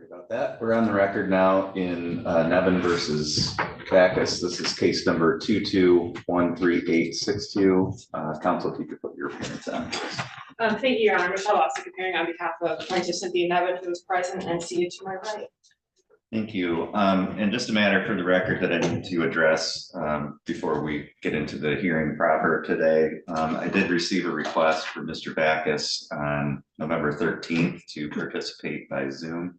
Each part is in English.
Sorry about that. We're on the record now in Nevin versus Backus. This is case number 2213862. Counsel, if you could put your appearance on. Thank you, Your Honor. Michelle Ossick appearing on behalf of plaintiff Cynthia Nevin, who is present and seated to my right. Thank you. And just a matter for the record that I need to address before we get into the hearing proper today. I did receive a request from Mr. Backus on November 13th to participate by Zoom.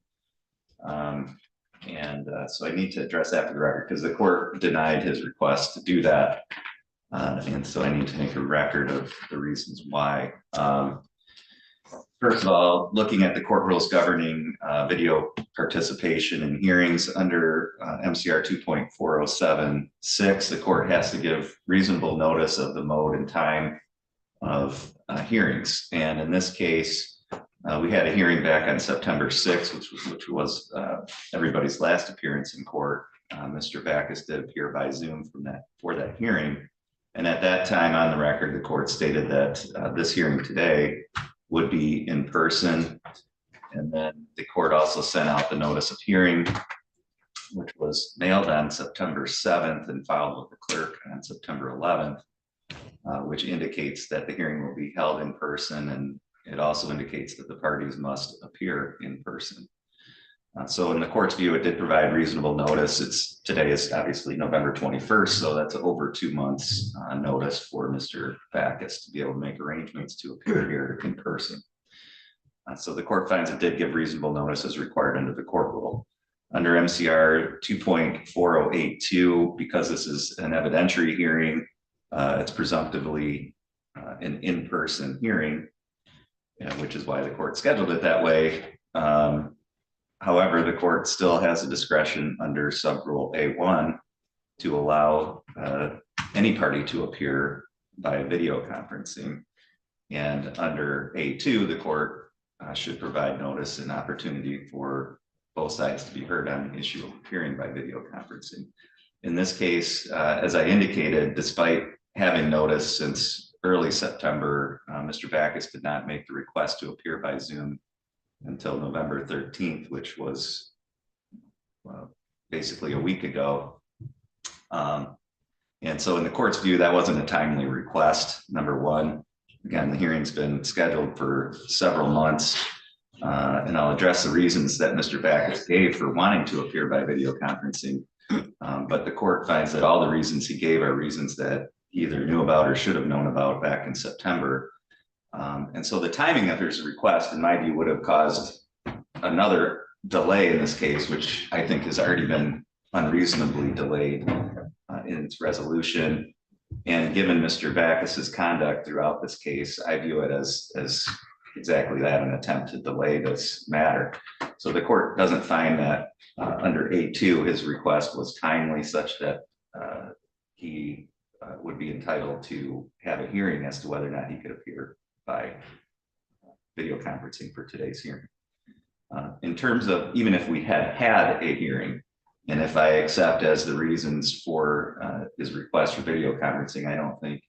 So I need to address that for the record because the court denied his request to do that. And so I need to make a record of the reasons why. First of all, looking at the court rules governing video participation in hearings under MCR 2.4076, the court has to give reasonable notice of the mode and time of hearings. And in this case, we had a hearing back on September 6th, which was everybody's last appearance in court. Mr. Backus did appear by Zoom for that hearing. And at that time on the record, the court stated that this hearing today would be in person. And then the court also sent out the notice of hearing, which was mailed on September 7th and filed with the clerk on September 11th, which indicates that the hearing will be held in person. And it also indicates that the parties must appear in person. So in the court's view, it did provide reasonable notice. Today is obviously November 21st, so that's over 2 months notice for Mr. Backus to be able to make arrangements to appear here in person. So the court finds it did give reasonable notice as required under the court rule. Under MCR 2.4082, because this is an evidentiary hearing, it's presumptively an in-person hearing, which is why the court scheduled it that way. However, the court still has a discretion under subrule A1 to allow any party to appear by video conferencing. And under A2, the court should provide notice and opportunity for both sides to be heard on the issue of appearing by video conferencing. In this case, as I indicated, despite having notice since early September, Mr. Backus did not make the request to appear by Zoom until November 13th, which was basically a week ago. And so in the court's view, that wasn't a timely request, number one. Again, the hearing's been scheduled for several months, and I'll address the reasons that Mr. Backus gave for wanting to appear by video conferencing. But the court finds that all the reasons he gave are reasons that he either knew about or should have known about back in September. And so the timing of his request, in my view, would have caused another delay in this case, which I think has already been unreasonably delayed in its resolution. And given Mr. Backus's conduct throughout this case, I view it as exactly that, an attempt to delay this matter. So the court doesn't find that under A2, his request was timely such that he would be entitled to have a hearing as to whether or not he could appear by video conferencing for today's hearing. In terms of even if we had had a hearing, and if I accept as the reasons for his request for video conferencing, I don't think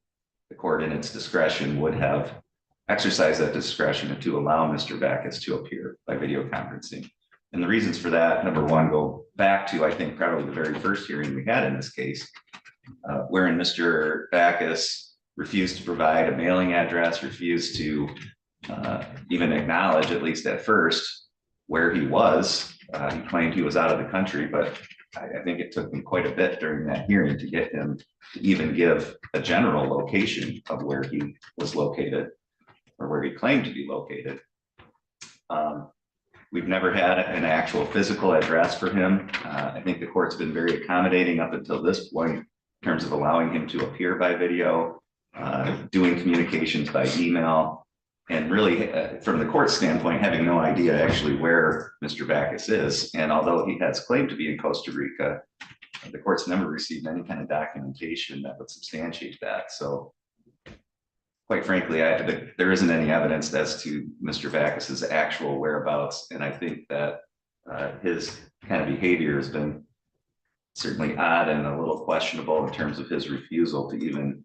the court in its discretion would have exercised that discretion to allow Mr. Backus to appear by video conferencing. And the reasons for that, number one, go back to, I think, probably the very first hearing we had in this case, wherein Mr. Backus refused to provide a mailing address, refused to even acknowledge, at least at first, where he was. He claimed he was out of the country, but I think it took me quite a bit during that hearing to get him to even give a general location of where he was located or where he claimed to be located. We've never had an actual physical address for him. I think the court's been very accommodating up until this point in terms of allowing him to appear by video, doing communications by email, and really from the court's standpoint, having no idea actually where Mr. Backus is. And although he has claimed to be in Costa Rica, the court's never received any kind of documentation that would substantiate that. So quite frankly, there isn't any evidence as to Mr. Backus's actual whereabouts. And I think that his kind of behavior has been certainly odd and a little questionable in terms of his refusal to even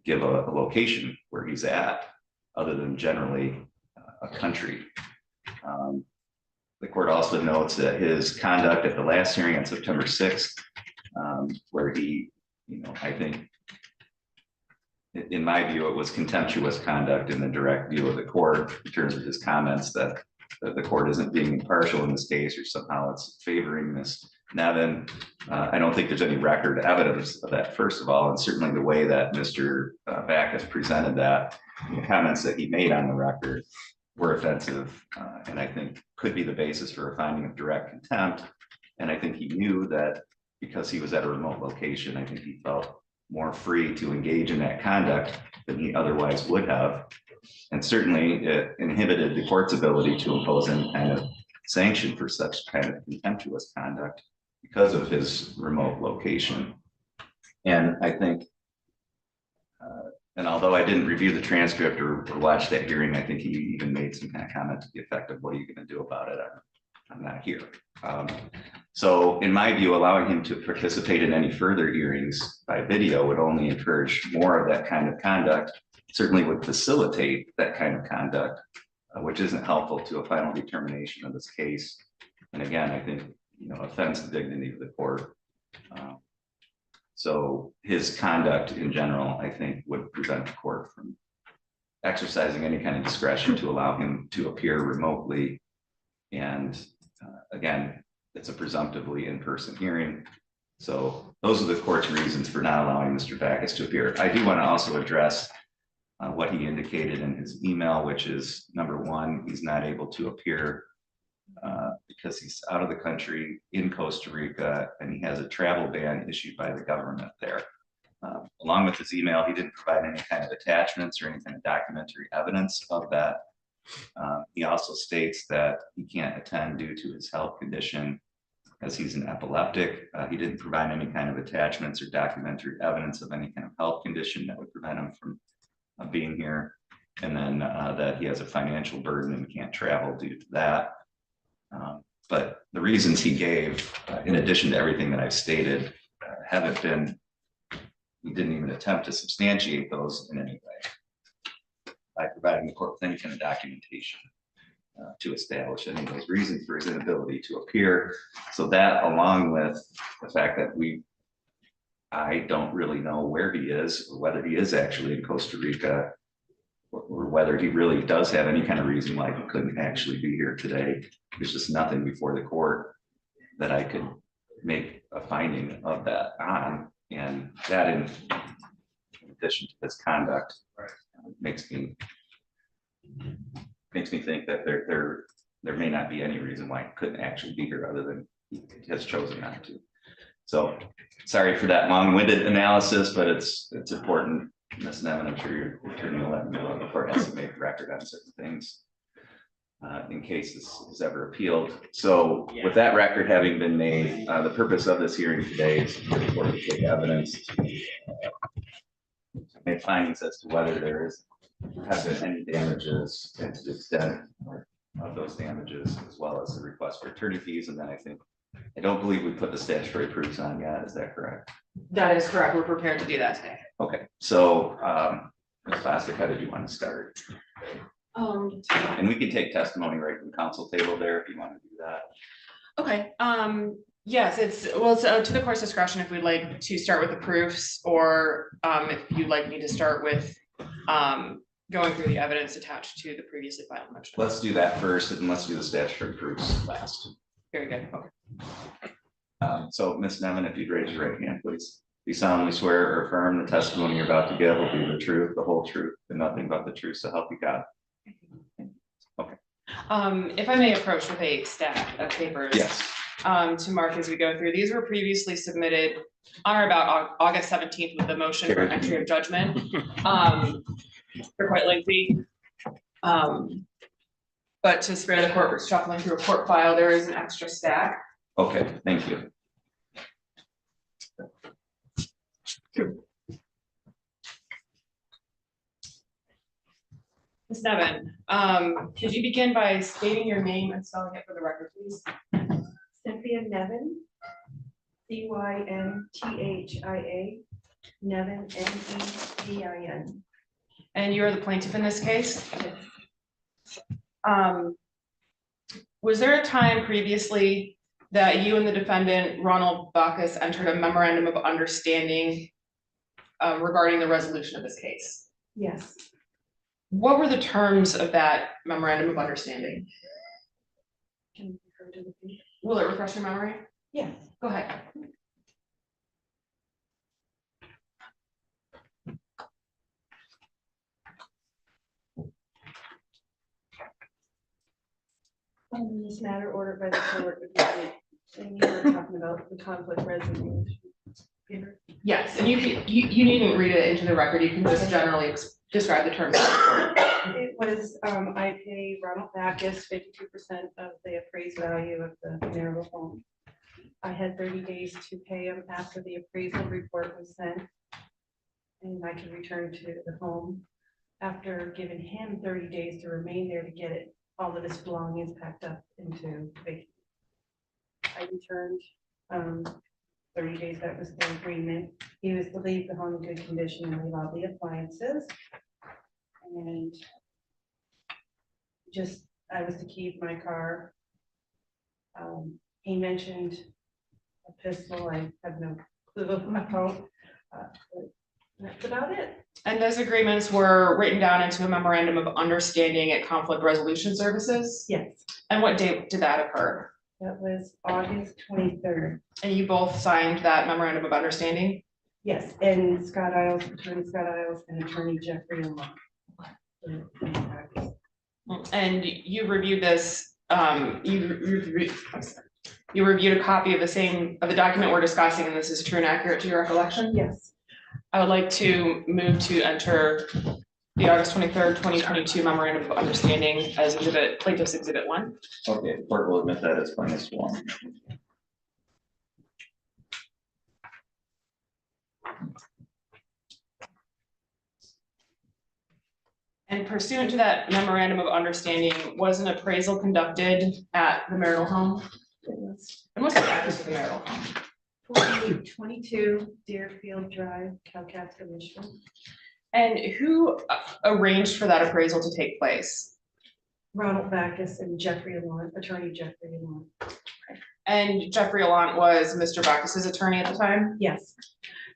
give a location where he's at, other than generally a country. The court also notes that his conduct at the last hearing on September 6th, where he, I think, in my view, it was contemptuous conduct in the direct view of the court in terms of his comments that the court isn't being impartial in this case, or somehow it's favoring Ms. Nevin. I don't think there's any record evidence of that, first of all, and certainly the way that Mr. Backus presented that, the comments that he made on the record were offensive, and I think could be the basis for a finding of direct contempt. And I think he knew that because he was at a remote location, I think he felt more free to engage in that conduct than he otherwise would have. And certainly it inhibited the court's ability to impose any kind of sanction for such kind of contemptuous conduct because of his remote location. And I think, and although I didn't review the transcript or watch that hearing, I think he even made some kind of comment to the effect of, what are you going to do about it? I'm not here. So in my view, allowing him to participate in any further hearings by video would only encourage more of that kind of conduct, certainly would facilitate that kind of conduct, which isn't helpful to a final determination of this case. And again, I think, offends the dignity of the court. So his conduct in general, I think, would prevent the court from exercising any kind of discretion to allow him to appear remotely. And again, it's a presumptively in-person hearing. So those are the court's reasons for not allowing Mr. Backus to appear. I do want to also address what he indicated in his email, which is, number one, he's not able to appear because he's out of the country in Costa Rica, and he has a travel ban issued by the government there. Along with his email, he didn't provide any kind of attachments or any kind of documentary evidence of that. He also states that he can't attend due to his health condition, as he's an epileptic. He didn't provide any kind of attachments or documentary evidence of any kind of health condition that would prevent him from being here. And then that he has a financial burden and can't travel due to that. But the reasons he gave, in addition to everything that I've stated, haven't been, he didn't even attempt to substantiate those in any way by providing the court with any kind of documentation to establish any of those reasons for his inability to appear. So that, along with the fact that I don't really know where he is, or whether he is actually in Costa Rica, or whether he really does have any kind of reason why he couldn't actually be here today. There's just nothing before the court that I could make a finding of that on. And that, in addition to his conduct, makes me think that there may not be any reason why he couldn't actually be here, other than he has chosen not to. So sorry for that long-winded analysis, but it's important. Ms. Nevin, I'm sure your attorney will let me know the court has to make a record on certain things in case this is ever appealed. So with that record having been made, the purpose of this hearing today is for the court to take evidence, to make findings as to whether there have been any damages, and to the extent of those damages, as well as the request for attorney fees. And then I don't believe we put the statutory proofs on yet. Is that correct? That is correct. We're prepared to do that today. Okay, so Ms. Klassick, how did you want to start? And we can take testimony right from the council table there if you want to do that. Okay. Yes, it's to the court's discretion if we'd like to start with the proofs, or if you'd like me to start with going through the evidence attached to the previously filed motion. Let's do that first, and let's do the statutory proofs last. Very good. Okay. So Ms. Nevin, if you'd raise your right hand, please. Do you solemnly swear or affirm the testimony you're about to give will be the truth, the whole truth, and nothing but the truth, so help you God? Okay. If I may approach with a stack of papers. Yes. To mark as we go through. These were previously submitted on or about August 17th with the motion for entry of judgment. They're quite lengthy. But to spare the court shuffling through a court file, there is an extra stack. Okay, thank you. Ms. Nevin, could you begin by stating your name and spelling it for the record, please? Cynthia Nevin, CYNTHIA, Nevin, NEVIN. And you are the plaintiff in this case? Yes. Was there a time previously that you and the defendant, Ronald Bacchus, entered a memorandum of understanding regarding the resolution of this case? Yes. What were the terms of that memorandum of understanding? Can you refer to the page? Will it refresh your memory? Yes. Go ahead. In this matter ordered by the court, and you were talking about the conflict resolution. Peter? Yes, and you needn't read it into the record. You can just generally describe the terms. It was, I pay Ronald Bacchus 52% of the appraised value of the marital home. I had 30 days to pay him after the appraisal report was sent. And I could return to the home after giving him 30 days to remain there to get it, all of his belongings packed up into vacant. I returned, 30 days, that was the agreement. He was to leave the home in good condition and leave all the appliances. And just, I was to keep my car. He mentioned a pistol. I have no clue about. But that's about it. And those agreements were written down into a memorandum of understanding at Conflict Resolution Services? Yes, And what date did that occur? that was August 23rd. And you both signed that memorandum of understanding? Yes, and Attorney Scott Isles and Attorney Jeffrey Lamont. And you reviewed this, you reviewed a copy of the document we're discussing, and this is true and accurate to your recollection? Yes, I would like to move to enter the August 23rd, 2022 memorandum of understanding as plaintiff's exhibit 1. Okay, the court will admit that as -1. And pursuant to that memorandum of understanding, was an appraisal conducted at the marital home? it was And what's the address of the marital home? 22 Deerfield Drive, Kalkaska, Michigan. And who arranged for that appraisal to take place? Ronald Bacchus and Jeffrey Lamont, Attorney Jeffrey Lamont. And Jeffrey Lamont was Mr. Bacchus's attorney at the time? Yes,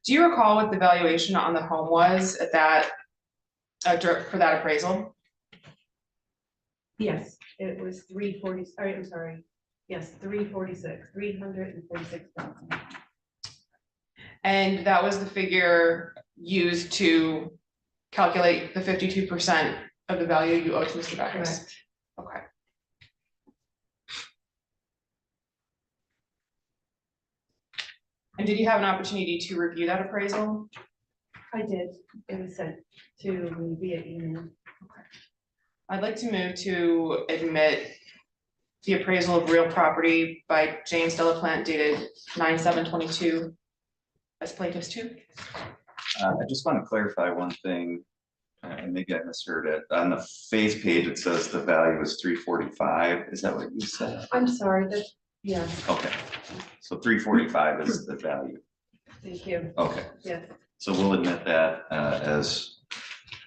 Do you recall what the valuation on the home was at that, for that appraisal? yes, it was 340, I'm sorry. Yes, 346,000. And that was the figure used to calculate the 52% of the value you owe to Mr. Bacchus? Correct. Okay. And did you have an opportunity to review that appraisal? I did. It was sent to me via email. I'd like to move to admit the appraisal of real property by James Delaplante dated 9/7/22 as plaintiff's 2. I just want to clarify one thing, and maybe I misheard it. On the face page, it says the value is 345. Is that what you said? I'm sorry, that's, yes, Okay, so 345 is the value. thank you. Okay, Yes. so we'll admit that as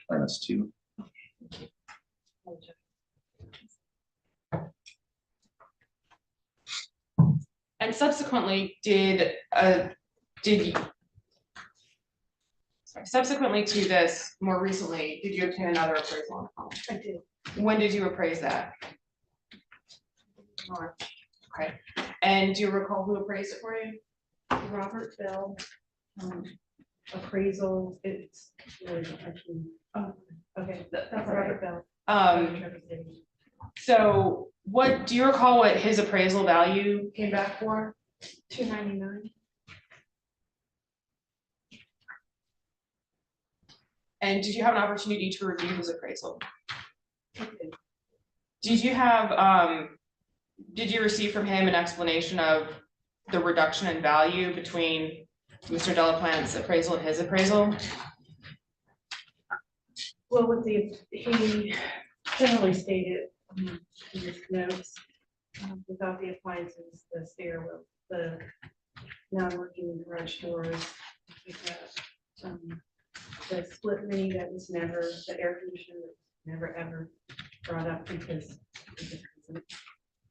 -2. And subsequently, subsequently to this, more recently, did you obtain another appraisal on the home? I did. When did you appraise that? March. Okay, and do you recall who appraised it for you? Robert Bell, appraisal, it's, where is it? Actually, oh, okay, that's Robert Bell. So what, do you recall what his appraisal value came back for? $299. And did you have an opportunity to review his appraisal? Okay. Did you have, did you receive from him an explanation of the reduction in value between Mr. Delaplante's appraisal and his appraisal? Well, with he generally stated in his notes, without the appliances, the stairwell, the non-working garage doors, the split mini that was never, the air conditioner was never ever brought up because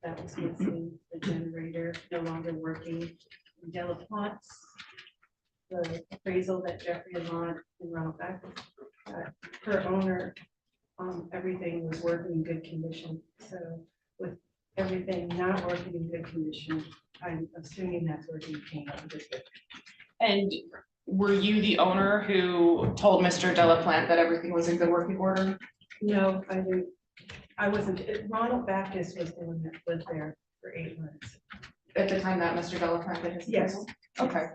that was missing, the generator no longer working. Delaplante, the appraisal that Jeffrey and Ronald back, her owner, everything was working in good condition. So with everything not working in good condition, I'm assuming that's where he came up with it. And were you the owner who told Mr. Delaplante that everything was in good working order? No, I didn't. I wasn't. Ronald Backus was the one that lived there for 8 months. At the time that Mr. Delaplante did his Yes. appraisal? Okay.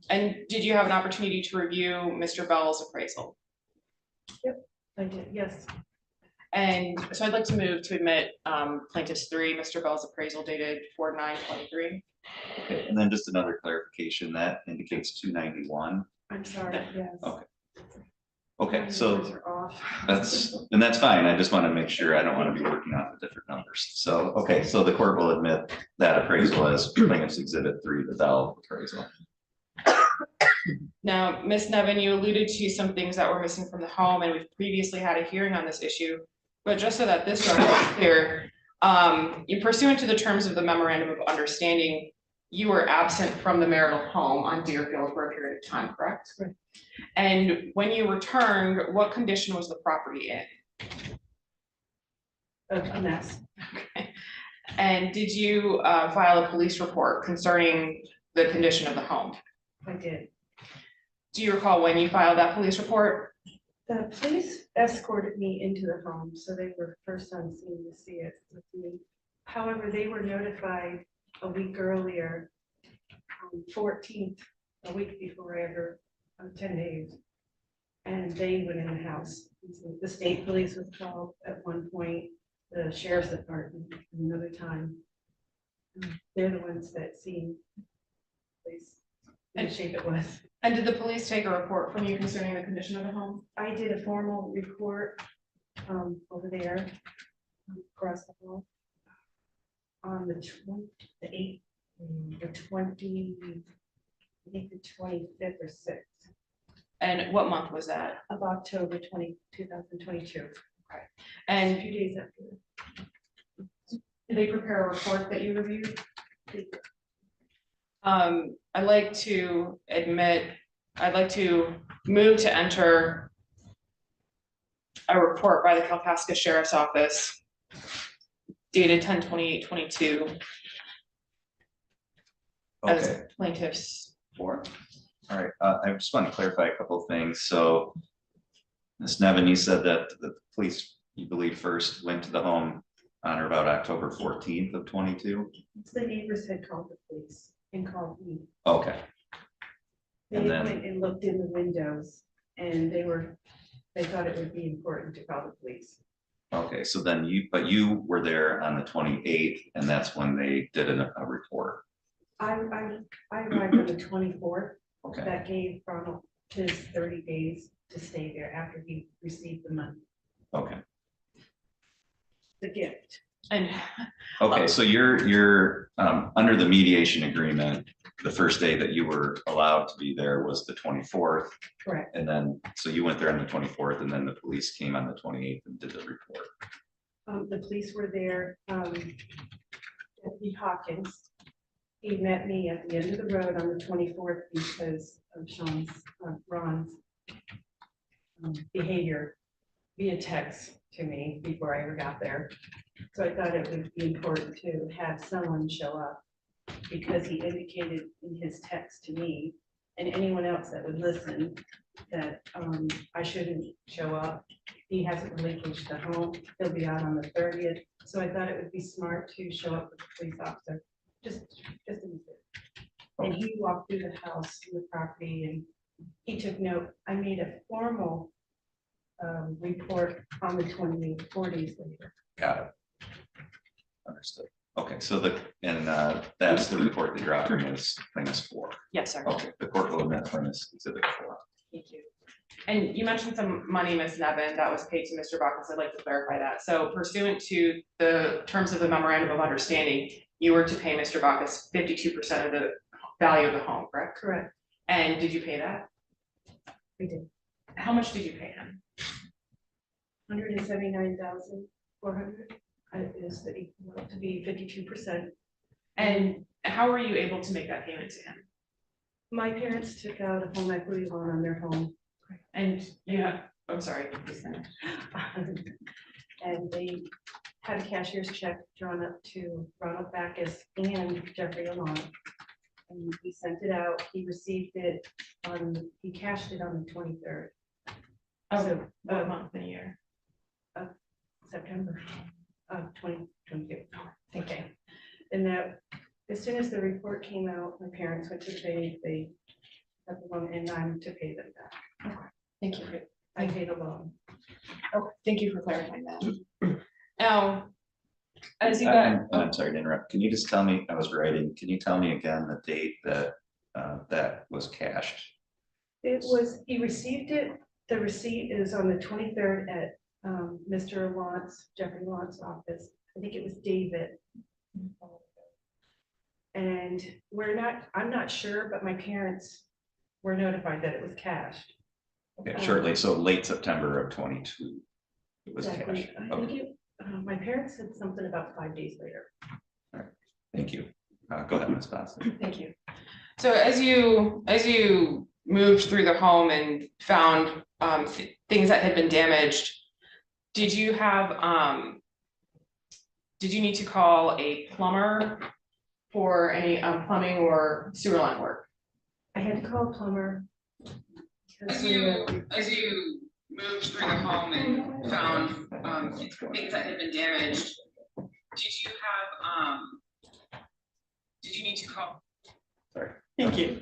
And did you have an opportunity to review Mr. Bell's appraisal? I did, yes. And so I'd like to move to admit plaintiff's 3, Mr. Bell's appraisal dated 4/9/23. Okay, and then just another clarification, that indicates 291. I'm sorry, yes. Okay. Okay, My so numbers are off. that's fine. I just want to make sure I don't want to be working off of different numbers. So, okay, so the court will admit that appraisal as plaintiff's exhibit 3, the Bell appraisal. Now, Ms. Nevin, you alluded to some things that were missing from the home, and we've previously had a hearing on this issue. But just so that this record is clear, you pursuant to the terms of the memorandum of understanding, you were absent from the marital home on Deerfield for a period of time, correct? Correct. And when you returned, what condition was the property in? A mess. And did you file a police report concerning the condition of the home? I did. Do you recall when you filed that police report? The police escorted me into the home, so they were first on scene to see it with me. However, they were notified a week earlier, 14th, a week before I ever, 10 days. And they went in the house. The state police was called at one point, the sheriff's department another time. They're the ones that seen this, in the shape it was. And did the police take a report from you concerning the condition of the home? I did a formal report over there across the hall on the 28th, the 20, I think the 25th or 6th And what month was that? of October 2022. And A few days after. did they prepare a report that you reviewed? I'd like to move to enter a report by the Kalkaska Sheriff's Office dated 10/28/22 as Okay, plaintiff's 4. all right. I just want to clarify a couple of things. So, Ms. Nevin, you said that the police, you believe, first went to the home on or about October 14th of 22? The neighbors had called the police and called me. Okay, They And then- went and looked in the windows and they thought it would be important to call the police. okay. So then you were there on the 28th, and that's when they did a report. I arrived on the 24th. Okay, That gave Ronald his 30 days to stay there after he received the money, okay. the gift. And Okay, so you're under the mediation agreement, the first day that you were allowed to be there was the 24th. Correct. And then, so you went there on the 24th, and then the police came on the 28th and did the report. The police were there. Deputy Hawkins, he met me at the end of the road on the 24th because of Ron's behavior via text to me before I ever got there. So I thought it would be important to have someone show up because he indicated in his text to me and anyone else that would listen that I shouldn't show up. He hasn't relinquished the home. He'll be out on the 30th. So I thought it would be smart to show up with the police officer, just in case. And he walked through the house, through the property, and he took note. I made a formal report on the 28th, 4 days later. Got it. Understood. Okay, so that's the report that you're offering as plaintiff's 4. yes, sir. Okay, the court will admit plaintiff's exhibit 4. Thank you. And you mentioned some money, Ms. Nevin, that was paid to Mr. Backus. I'd like to clarify that. So pursuant to the terms of the memorandum of understanding, you were to pay Mr. Backus 52% of the value of the home, correct? Correct. And did you pay that? We did. How much did you pay him? $179,400. is the equal to be 52%. And how were you able to make that payment to him? My parents took out a home equity loan on their home. And yeah, I'm sorry. please finish. And they had a cashier's check drawn up to Ronald Backus and Jeffrey Alon. And he sent it out. He received it he cashed it on the 23rd. Oh, what month and year? September of 2022. Thank you. And that, as soon as the report came out, my parents went to the bank, they had the loan and I'm to pay them back. Thank you. I paid the loan. Oh, thank you for clarifying that. Now, as you got, I'm sorry to interrupt. Can you just tell me, I was writing, can you tell me again the date that that was cashed? It was, he received it, the receipt is on the 23rd at Mr. Lawrence, Jeffrey Lawrence's office. I think it was David. And I'm not sure, but my parents were notified that it was cashed. Okay, shortly, so late September of 22. It was Exactly. cashed. I think Okay, my parents said something about 5 days later. thank you. Go ahead, Ms. Boston. thank you. So as you moved through the home and found things that had been damaged, did you need to call a plumber for any plumbing or sewer line work? I had to call a plumber. As you moved through the home and found things that had been damaged, did you need to call? Sorry. Thank you.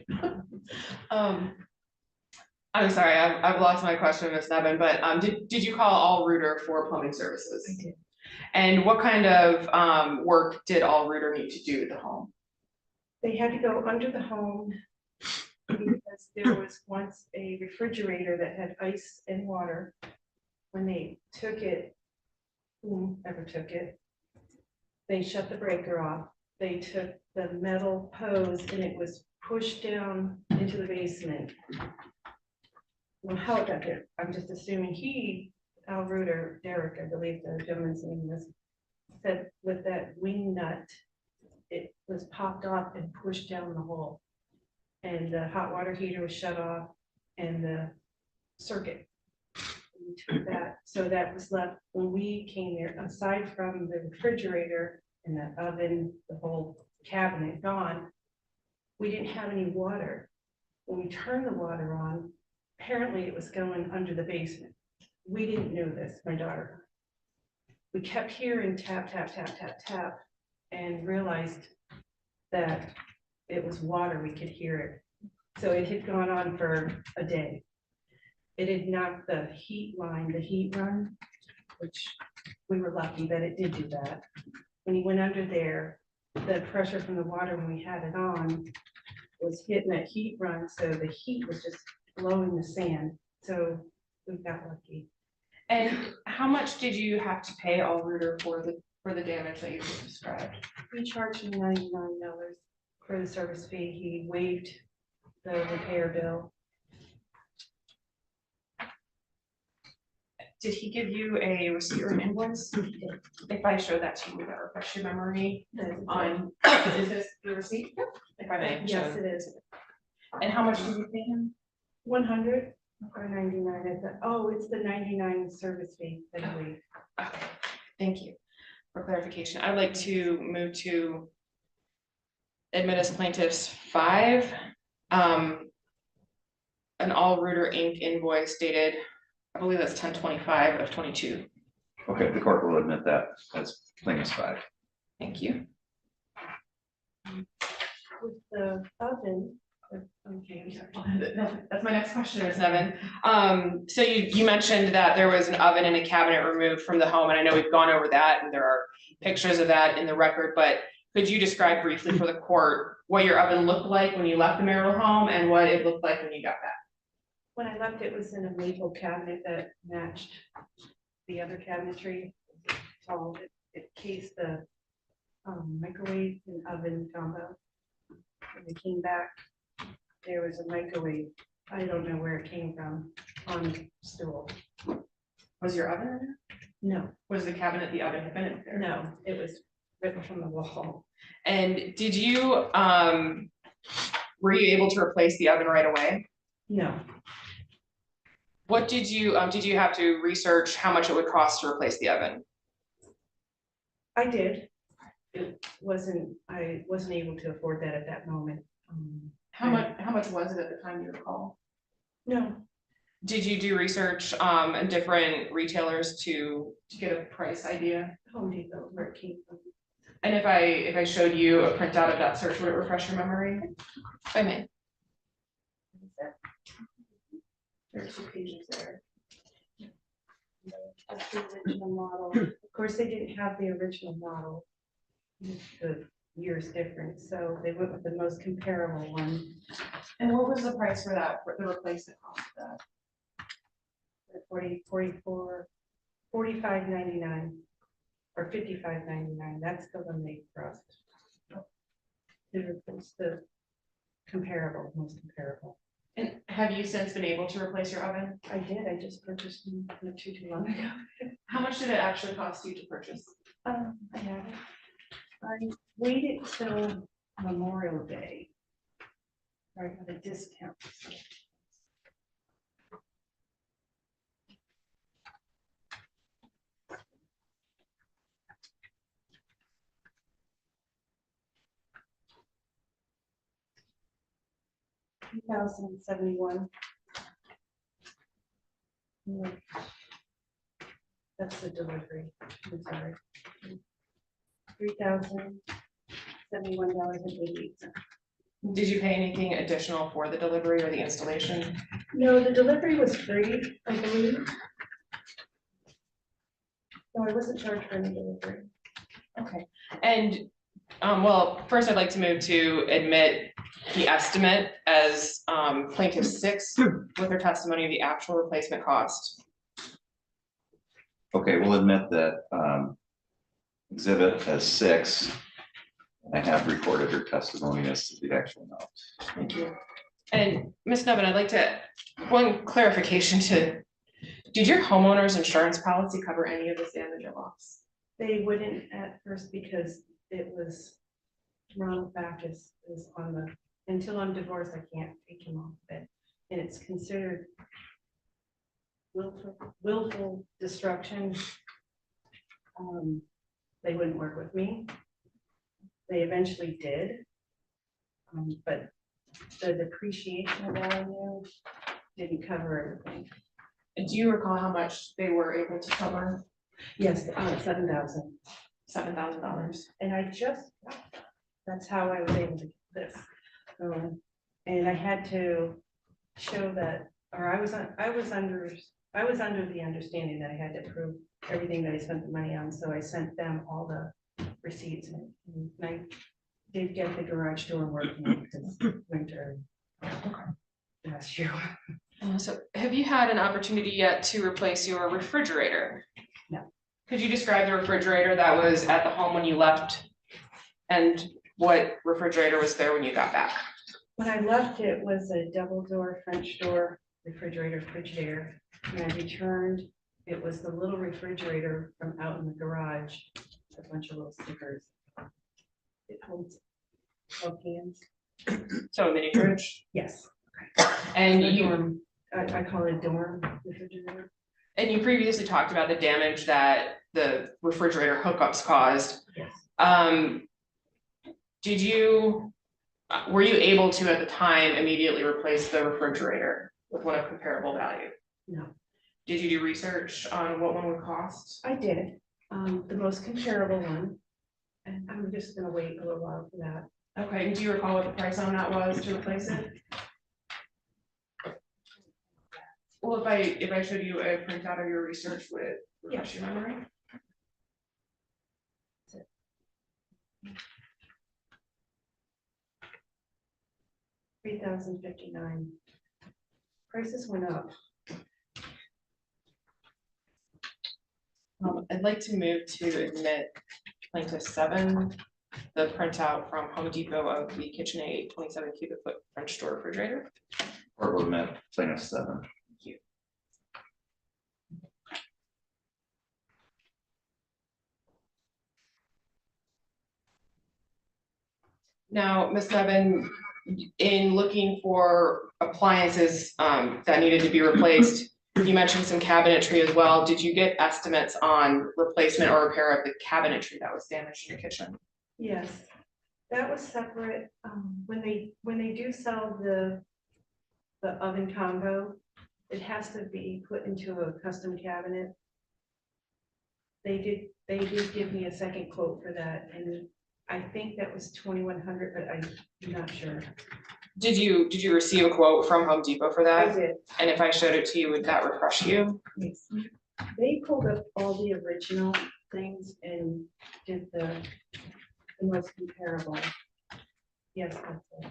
I'm sorry, I've lost my question, Ms. Nevin, but did you call All Rooter for plumbing services? I did. And what kind of work did All Rooter need to do at the home? They had to go under the home because there was once a refrigerator that had ice and water. When they took it, whoever took it, they shut the breaker off. They took the metal hose and it was pushed down into the basement. Well, how it got there, I'm just assuming Al Rooter, Derek, I believe the gentleman's name was, said with that wing nut, it was popped off and pushed down the hole. And the hot water heater was shut off and the circuit. We took that, so that was left when we came there, aside from the refrigerator and the oven, the whole cabinet gone, we didn't have any water. When we turned the water on, apparently it was going under the basement. We didn't know this, my daughter. We kept hearing tap, tap, tap, tap, tap, and realized that it was water, we could hear it. So it had gone on for a day. It had knocked the heat line, the heat run, which we were lucky that it did do that. When he went under there, the pressure from the water when we had it on was hitting that heat run, so the heat was just blowing the sand. So we got lucky. And how much did you have to pay All Rooter for the damage that you just described? We charged him $99 for the service fee. He waived the repair bill. Did he give you a receipt or an invoice? If I show that to you, would that refresh your memory on, is this the receipt? If I may. Yes, it is. And how much did you pay him? 100 or 99. Oh, it's the 99 service fee that I waived. Okay, thank you for clarification. I'd like to move to admit as plaintiffs 5. An All Rooter Inc. invoice dated, I believe that's 10/25 of 22. Okay, the court will admit that as plaintiff's 5. Thank you. With the oven. Okay, I'm sorry. That's my next question, Ms. Nevin. So you mentioned that there was an oven and a cabinet removed from the home, and I know we've gone over that, and there are pictures of that in the record, but could you describe briefly for the court what your oven looked like when you left the marital home and what it looked like when you got back? When I left, it was in a maple cabinet that matched the other cabinetry. So it cased the microwave and oven combo. When we came back, there was a microwave. I don't know where it came from on the stool. Was your oven in there? No, Was the cabinet the oven had been there? no, it was written from the wall. And did you, were you able to replace the oven right away? No, What did you have to research how much it would cost to replace the oven? I did. I wasn't able to afford that at that moment. How much was it at the time you recall? No, Did you do research on different retailers to get a price idea? Home Depot, where it came from. And if I showed you a printout of that search, would it refresh your memory? If I may. There's 2 pages there. That's the original model. Of course, they didn't have the original model. The year's different, so they went with the most comparable one. And what was the price for that, for the replacement cost of that? 45.99 or 55.99. That's the one they crossed. It's the comparable, most comparable. And have you since been able to replace your oven? I did. I just purchased them not too long ago. How much did it actually cost you to purchase? I have it. I waited till Memorial Day. I got a discount. $2,071. That's the delivery. I'm sorry. $3,071.88. Did you pay anything additional for the delivery or the installation? No, the delivery was free, I believe. No, I wasn't charged for any delivery. Okay, and, well, first I'd like to move to admit the estimate as plaintiff 6 with her testimony of the actual replacement cost. Okay, we'll admit that exhibit has 6. I have recorded her testimony as to the actual amount. Thank you. And Ms. Nevin, I'd like to, one clarification did your homeowner's insurance policy cover any of this damage or loss? They wouldn't at first because it was Ronald Baptist is on the, until I'm divorced, I can't take him off of it. And it's considered willful destruction. They wouldn't work with me. They eventually did. But the depreciation value didn't cover everything. And do you recall how much they were able to cover? Yes, $7,000. $7,000. And I just, that's how I was able to get this. And I had to show that, or I was under the understanding that I had to prove everything that I spent the money on. So I sent them all the receipts, and I did get the garage door working because winter last year. So have you had an opportunity yet to replace your refrigerator? No. Could you describe the refrigerator that was at the home when you left and what refrigerator was there when you got back? When I left, it was a double door French door refrigerator. When I returned, it was the little refrigerator from out in the garage, a bunch of little stickers. It holds 12 cans. So a mini fridge? Yes. And A you, dorm. I call it dorm refrigerator. and you previously talked about the damage that the refrigerator hookups caused. Yes. Were you able to at the time immediately replace the refrigerator with one of comparable value? No. Did you do research on what one would cost? I did. The most comparable one. And I'm just gonna wait a little while for that. Okay, and do you recall what the price on that was to replace it? Well, if I showed you a printout of your research, would it refresh your memory? $3,059. Prices went up. I'd like to move to admit plaintiff 7, the printout from Home Depot of the KitchenAid 27 cubic foot French door refrigerator. Or we'll admit plaintiff 7. Thank you. Now, Ms. Nevin, in looking for appliances that needed to be replaced, you mentioned some cabinetry as well. Did you get estimates on replacement or repair of the cabinetry that was damaged in your kitchen? Yes, that was separate. When they do sell the oven combo, it has to be put into a custom cabinet. They did give me a second quote for that, and I think that was 2,100, but I'm not sure. Did you receive a quote from Home Depot for I that? did. And if I showed it to you, would that refresh you? Yes. They pulled up all the original things and did the most comparable. Yes, that's it.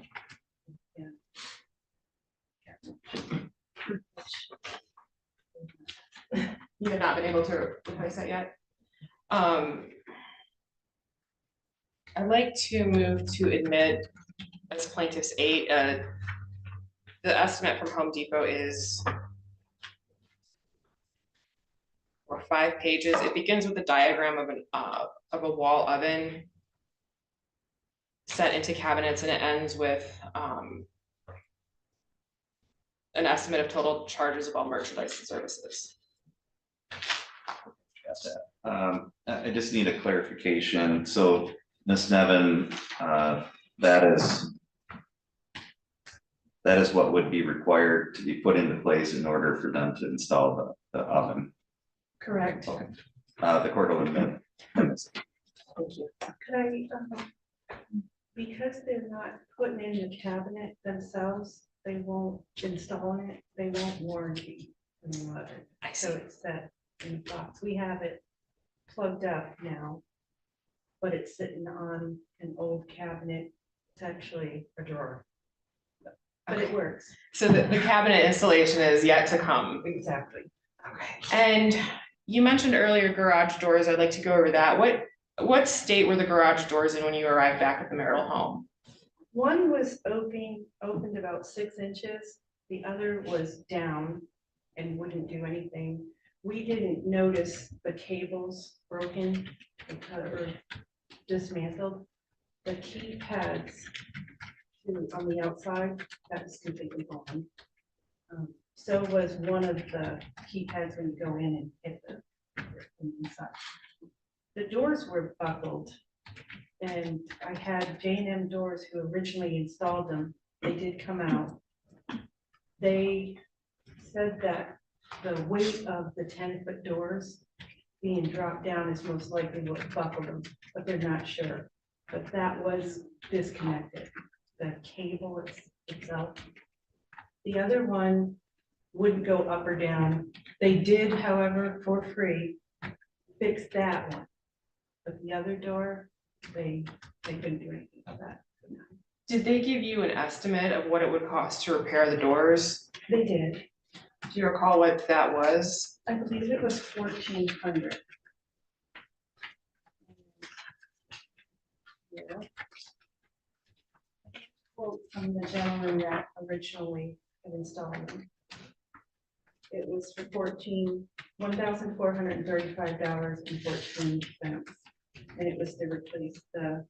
Yeah. You have not been able to replace that yet? I'd like to move to admit as plaintiff's 8, the estimate from Home Depot is for 5 pages. It begins with a diagram of a wall oven set into cabinets, and it ends with an estimate of total charges of all merchandise and services. Got that. I just need a clarification. So, Ms. Nevin, that is what would be required to be put into place in order for them to install the oven. Correct. Okay. The court will admit. Thank you. Could I, because they're not putting in the cabinet themselves, they won't install it, they won't warranty the new oven. I So see. it's set in the box. We have it plugged up now, but it's sitting on an old cabinet. It's actually a drawer, but it works. So the cabinet installation is yet to come. Exactly. Okay. And you mentioned earlier garage doors. I'd like to go over that. What state were the garage doors in when you arrived back at the marital home? One was opened about 6 inches. The other was down and wouldn't do anything. We didn't notice the cables broken or dismantled. The keypads on the outside, that was completely gone. So was one of the keypads when you go in and hit the inside. The doors were buckled, and I had J&M Doors who originally installed them. They did come out. They said that the weight of the 10-foot doors being dropped down is most likely what buckled them, but they're not sure. But that was disconnected, the cable itself. The other one wouldn't go up or down. They did, however, for free, fix that one. But the other door, they couldn't do anything about that. Did they give you an estimate of what it would cost to repair the doors? They did. Do you recall what that was? I believe it was 1,400. Yeah. Quote from the gentleman that originally had installed them. It was for $1,435.14, and it was to replace the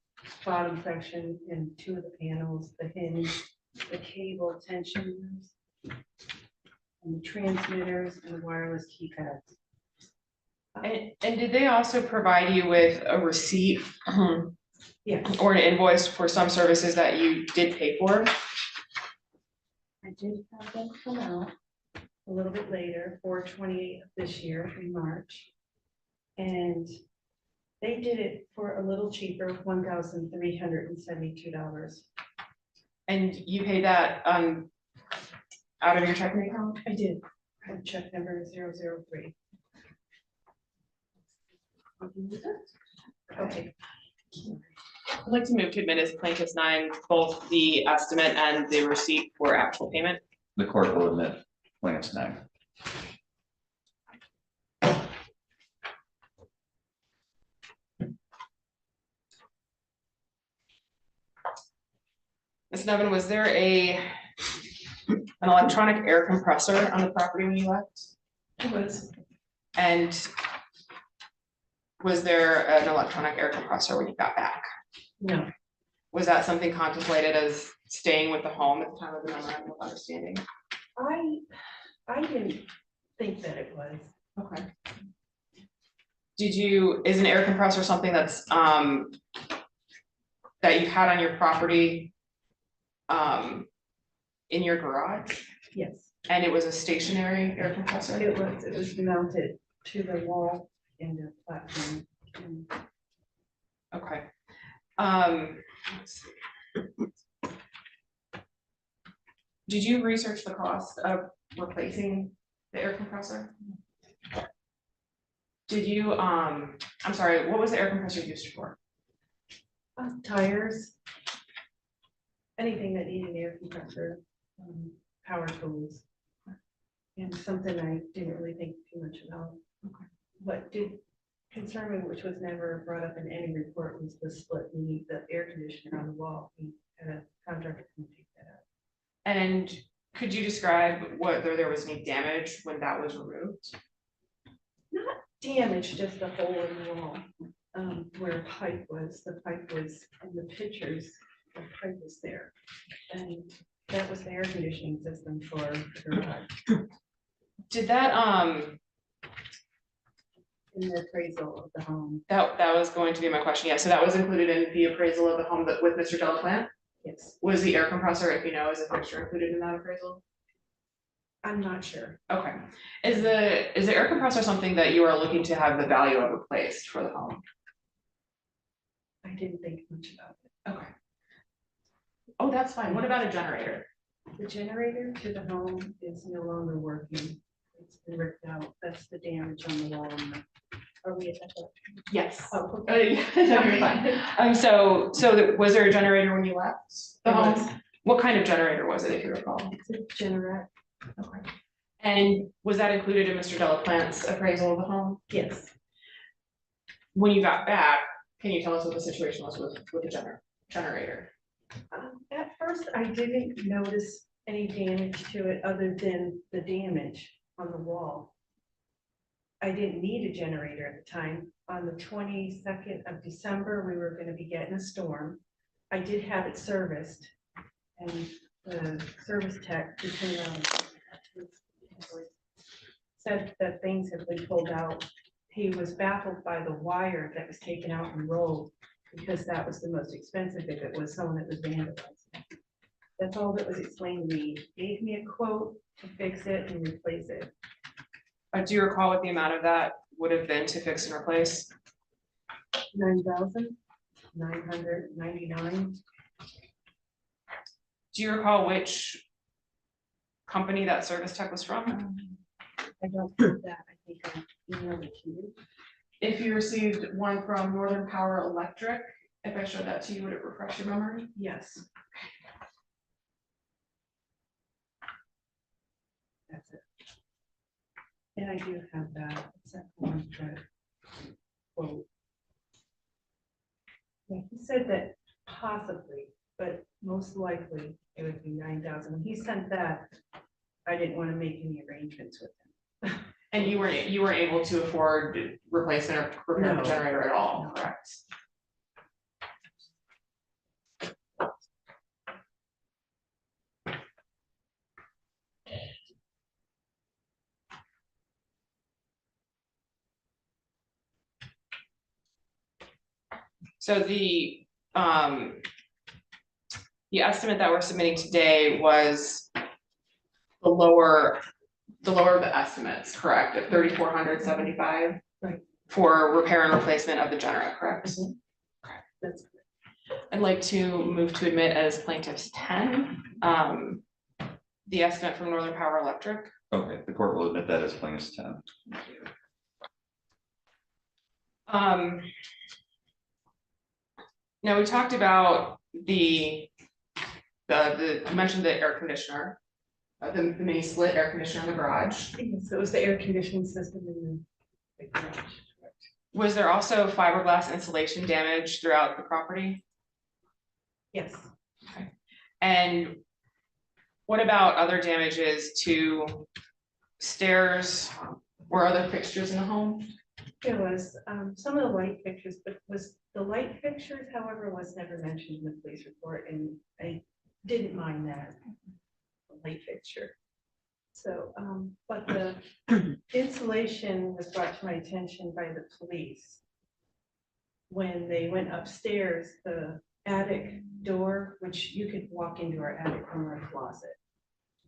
bottom section and 2 of the panels, the hinge, the cable tensioners, and the transmitters and the wireless keypads. And did they also provide you with a receipt Yes, or an invoice for some services that you did pay for? I did have them come out a little bit later, 4/28 of this year in March. And they did it for a little cheaper, $1,372. And you paid that out of your checking account? I did. I have check number 003. Okay. I'd like to move to admit as plaintiff's 9, both the estimate and the receipt for actual payment. The court will admit plaintiff's 9. Ms. Nevin, was there an electronic air compressor on the property when you left? It was. And was there an electronic air compressor when you got back? No. Was that something contemplated as staying with the home at the time of the memorandum of understanding? I didn't think that it was. Okay. Is an air compressor something that's, that you had on your property, in your garage? Yes, And it was a stationary air compressor? it was mounted to the wall in the platform. Okay. Let's see. Did you research the cost of replacing the air compressor? Did you, I'm sorry, what was the air compressor used for? Tires. Anything that needed an air compressor, power tools. And something I didn't really think too much about. Okay. What did concern me, which was never brought up in any report, was the split need, the air conditioner on the wall. We had a contractor come take that out. And could you describe whether there was any damage when that was removed? Not damage, just a hole in the wall, where a pipe was. The pipe was in the pictures, the pipe was there. And that was the air conditioning system for the garage. Did that, In the appraisal of the home, that was going to be my question, yeah, so that was included in the appraisal of the home that with Mr. Delaplante? yes, Was the air compressor, if you know, is a fixture included in that appraisal? I'm not sure. Okay, is the air compressor something that you are looking to have the value of replaced for the home? I didn't think much about it. Okay. Oh, that's fine, what about a generator? The generator to the home is no longer working. It's been ripped out. That's the damage on the wall. Are we at that? Yes. Oh, Oh, yeah, no, you're fine. So was there a generator when you left the There home? was. What kind of generator was it, if you recall? It's a generator. Okay. And was that included in Mr. Delaplante's appraisal of the home? Yes. When you got back, can you tell us what the situation was with the generator? At first, I didn't notice any damage to it other than the damage on the wall. I didn't need a generator at the time. On the 22nd of December, we were going to be getting a storm. I did have it serviced, and the service tech who came out said that things had been pulled out. He was baffled by the wire that was taken out and rolled, because that was the most expensive if it was someone that was vandalized. That's all that was explained to me. Gave me a quote to fix it and replace it. Do you recall what the amount of that would have been to fix and replace? $9,999. Do you recall which company that service tech was from? I don't think that. I think I emailed it to you. If you received one from Northern Power Electric, if I showed that to you, would it refresh your memory? Yes. That's it. And I do have that. It's that one quote. Yeah, he said that possibly, but most likely it would be 9,000. When he sent that, I didn't want to make any arrangements with him. And you weren't able to afford replacement or repair the No. generator at all, No. correct? So the estimate that we're submitting today was the lower of the estimates, correct, at 3,475? Right. For repair and replacement of the generator, correct? Mhm. That's I'd like to move to admit as plaintiffs 10, the estimate from Northern Power Electric. Okay, the court will admit that as plaintiff's 10. Now we talked about you mentioned the air conditioner, the mini split air conditioner in the garage. so it was the air conditioning system in the garage. Was there also fiberglass insulation damage throughout the property? Yes. And what about other damages to stairs or other fixtures in the home? There was some of the light fixtures, but was the light fixtures, however, was never mentioned in the police report, and I didn't mind that, the light fixture. So, but the insulation was brought to my attention by the police. When they went upstairs, the attic door, which you could walk into our attic from our closet,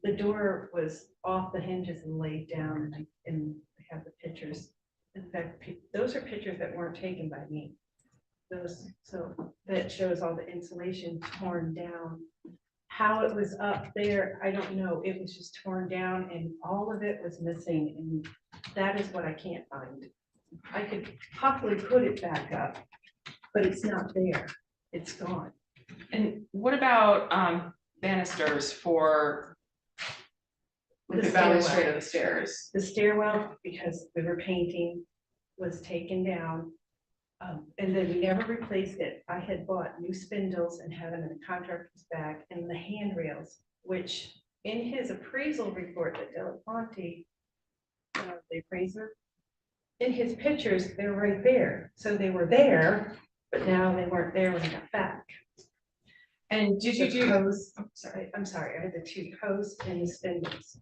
the door was off the hinges and laid down, and I have the pictures. In fact, those are pictures that weren't taken by me. Those, so that shows all the insulation torn down. How it was up there, I don't know. It was just torn down and all of it was missing, and that is what I can't find. I could possibly put it back up, but it's not there. It's gone. And what about banisters for like The the balustrade stairwell. of the stairs? The stairwell, because we were painting, was taken down. And then we never replaced it. I had bought new spindles and had them in the contractor's bag, and the handrails, which in his appraisal report that Delafonte, the appraiser, in his pictures, they're right there. So they were there, but now they weren't there when I got back. And did you The do, posts, I'm sorry, I had the two posts and the spindles.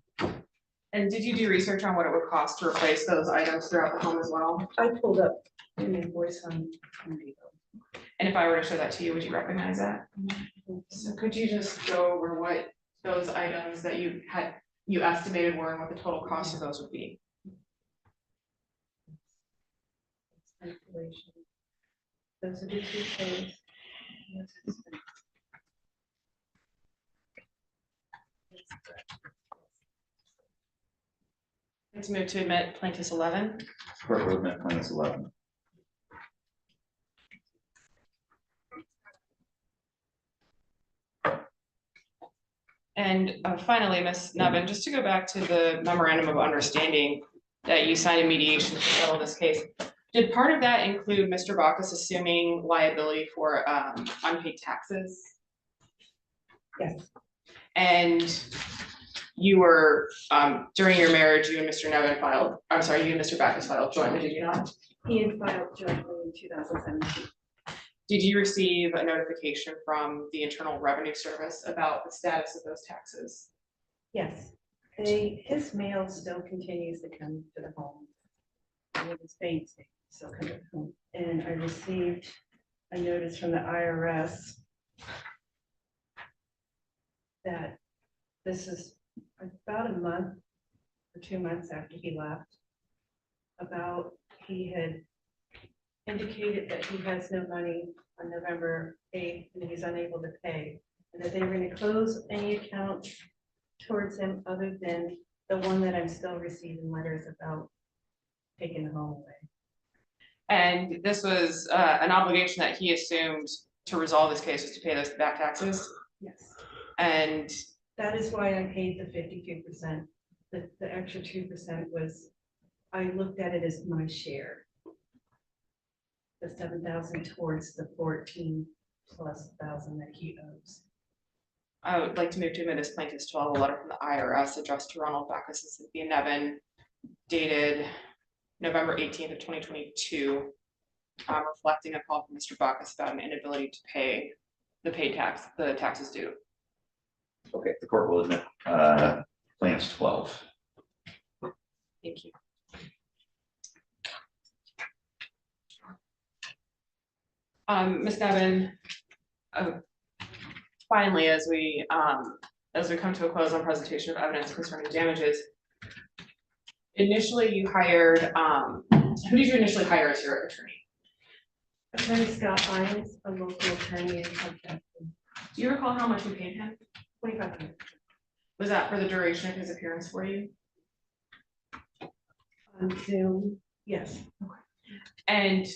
and did you do research on what it would cost to replace those items throughout the home as well? I pulled up an invoice on Home Depot. And if I were to show that to you, would you recognize that? So could you just go over what those items that you estimated were and what the total cost of those would be? Installation. Those are the two things. Let's move to admit plaintiff's 11. Court will admit plaintiff's 11. And finally, Ms. Nevin, just to go back to the memorandum of understanding that you signed in mediation to settle this case, did part of that include Mr. Bacchus assuming liability for unpaid taxes? Yes, And you were, during your marriage, you and Mr. Nevin filed, I'm sorry, you and Mr. Bacchus filed jointly, did you not? he had filed jointly in 2017. Did you receive a notification from the Internal Revenue Service about the status of those taxes? Yes, his mail still continues to come to the home. With his bank statement still come to the home. And I received a notice from the IRS that this is about a month or 2 months after he left. About he had indicated that he has no money on November 8th and he's unable to pay, and that they were going to close any accounts towards him other than the one that I'm still receiving letters about taking the home away. And this was an obligation that he assumed to resolve this case was to pay those back taxes? Yes. And That is why I paid the 52%. The extra 2% was, I looked at it as my share. The 7,000 towards the 14 plus 1,000 that he owes. I would like to move to admit as plaintiff's 12, a letter from the IRS addressed to Ronald Bacchus and Cynthia Nevin, dated November 18th of 2022, reflecting a call from Mr. Bacchus about an inability to pay the taxes due. Okay, the court will admit plaintiff's 12. Thank you. Ms. Nevin, finally, as we come to a close on presentation of evidence concerning damages, initially you hired, who did you initially hire as your attorney? Attorney Scott Lyons, a local attorney in Kalkaska. Do you recall how much you paid him? $2,500. Was that for the duration of his appearance for you? On Zoom, yes. And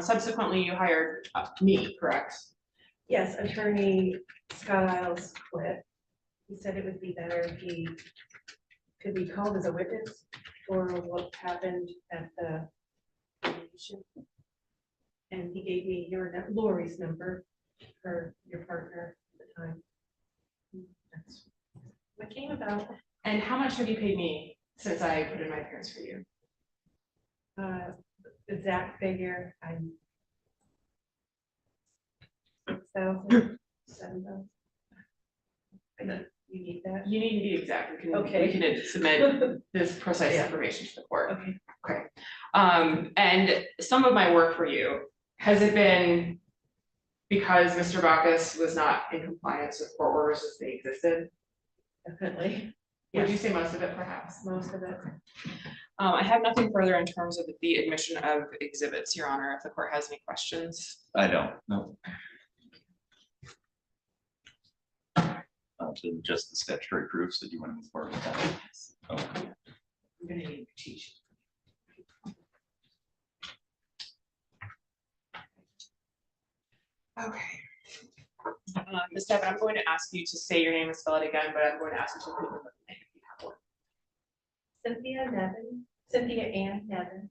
subsequently you hired me, correct? Yes, attorney Scott Isles quit. He said it would be better if he could be called as a witness for what happened at the mediation. And he gave me Lori's number for your partner at the time. That's what came about. And how much have you paid me since I put in my appearance for you? exact figure, I'm. 6,000, 7,000. You need that? You need to be exact, we Okay. can submit this precise Yeah. information to the court. Okay. Okay, and some of my work for you, has it been because Mr. Bacchus was not in compliance with court orders as they existed? Definitely. Would you Yes, say most of it perhaps? most of it. I have nothing further in terms of the admission of exhibits, Your Honor, if the court has any questions. I don't, no. So just the statutory proofs that you want to move forward with that? Okay. I'm gonna need to teach. Okay. Ms. Devon, I'm going to ask you to say your name and spell it again, but I'm going to ask you to repeat the name if you have one. Cynthia Nevin, Cynthia Ann Nevin,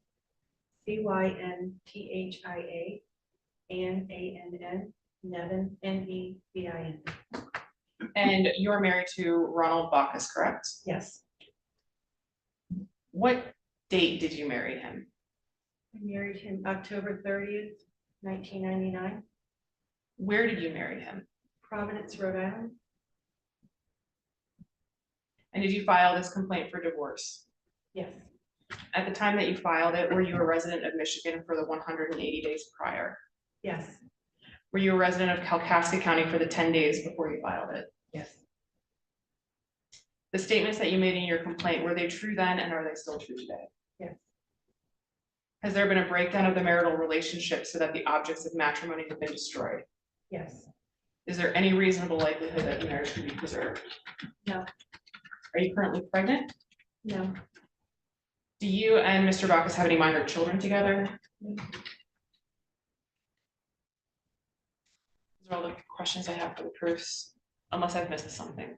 CYNTHIA, ANN, Nevin, NEVIN. And you're married to Ronald Bacchus, correct? Yes, What date did you marry him? I married him October 30th, 1999, Where did you marry him? Providence, Rhode Island. And did you file this complaint for divorce? Yes, At the time that you filed it, were you a resident of Michigan for the 180 days prior? yes, Were you a resident of Kalkaska County for the 10 days before you filed it? yes, The statements that you made in your complaint, were they true then and are they still true today? yes, Has there been a breakdown of the marital relationship so that the objects of matrimony have been destroyed? yes, Is there any reasonable likelihood that the marriage can be preserved? no, Are you currently pregnant? no, Do you and Mr. Bacchus have any minor children together? no. Those are all the questions I have for the proofs, unless I've missed something.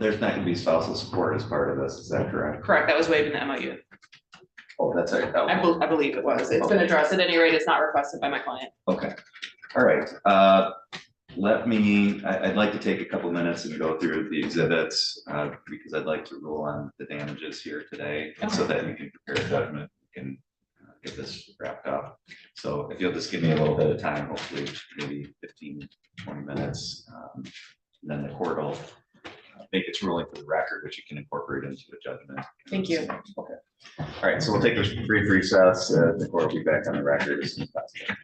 There's not gonna be spousal support as part of this, is that correct? Correct, that was waived in the MOU. Oh, that's right. that I one. believe it was. It's been addressed. At any rate, it's not requested by my client. Okay, all right, I'd like to take a couple minutes and go through the exhibits, because I'd like to rule on the damages here today, and so that you can prepare a judgment, and get this wrapped up. So if you'll just give me a little bit of time, hopefully maybe 15-20 minutes, and then the court will make its ruling for the record, which you can incorporate into the judgment. Thank you. Okay, all right, so we'll take a brief recess, the court will be back on the record as soon as possible.